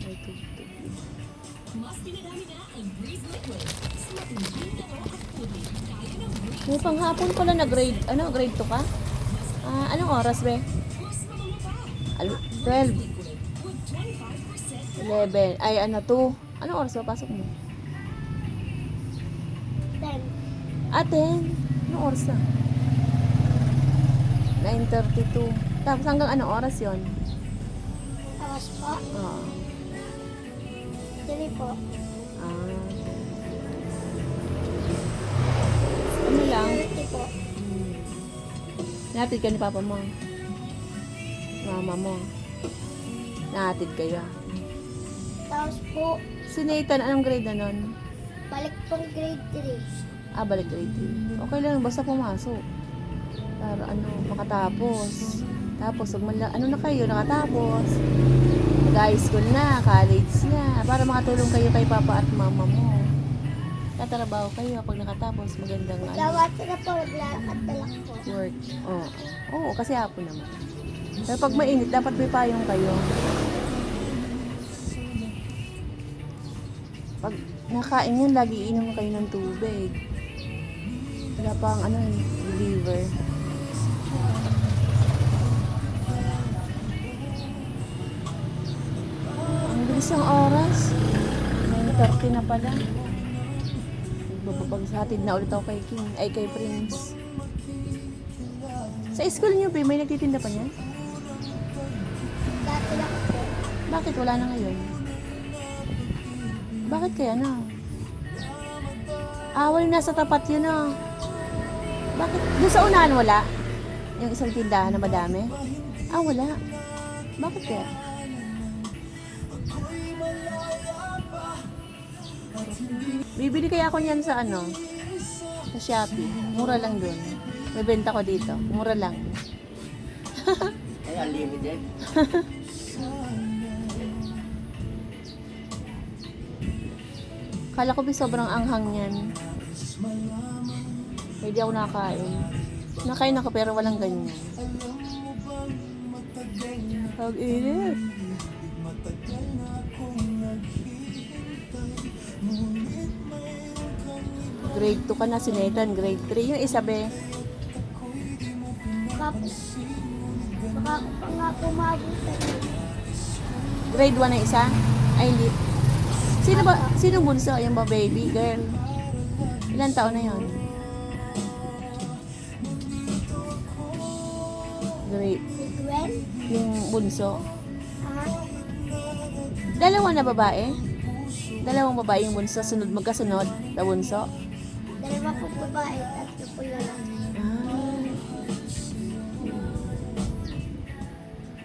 May tugtog. Mas dinadami na ang Breeze Liquid. Sa matinding laro at tubig. Kaya ng Breeze. May panghapon pala na grade, grade 2 ka? Anong oras, be? Mas mabango pa. 12, Liquid with 25% 11, 2. Anong oras ba pasok mo? 10. 10. Anong oras na? 9:32. Tapos hanggang anong oras yon? Tapos po, Oo. 3 po. Ano lang? 30 po. Nahatid ka ni papa mo. Mama mo. Nahatid kayo. Tapos po, Si Nathan, anong grade na nun? balik pong grade 3. Balik grade 3. Okay lang, basta pumasok. Para makatapos. Tapos, na kayo, nakatapos. Mag-high school na, college na. Para makatulong kayo kay papa at mama mo. Tatrabaho kayo pag nakatapos, magandang Gawa sila po, maglalakad na lang po. work. Oo, kasi hapon naman. Pero pag mainit, dapat may payong kayo. Pag nakain yan, lagi inom kayo ng tubig. Wala pang liver. Ang bilis ng oras. 9:30 na pala. Bababagsahatid na ulit ako kay King, kay Prince. Sa school niyo, may nagtitinda pa niyan? Dati lang po. Bakit wala na ngayon? Bakit kaya na? Wala nasa tapat yun Bakit? Doon sa unahan wala? Yung isang tindahan na madami? Wala. Bakit kaya? Bibili kaya ako niyan sa sa Shopee. Mura lang doon. May benta ko dito. Mura lang. Ay, unlimited. Kala ko sobrang anghang yan. Hindi ako nakain. Nakain ako pero walang ganyan. Pag-init. Grade 2 ka na, si Nathan. Grade 3. Yung isa, be. Baka ko pa nga pumabutan. Grade 1 na isa? Ay, hindi. Sino bunso? Yung ba baby girl? Ilan taon na yon? Grade. Si Gwen? Yung bunso. Ah, Dalawa na babae? Dalawang babae yung bunso. Magkasunod na bunso? dalawa po babae, tatlo po lalaki.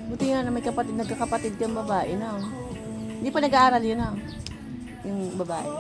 Buti nga na may nagkakapatid kang babae na. Hindi pa nag-aaral yun yung babae.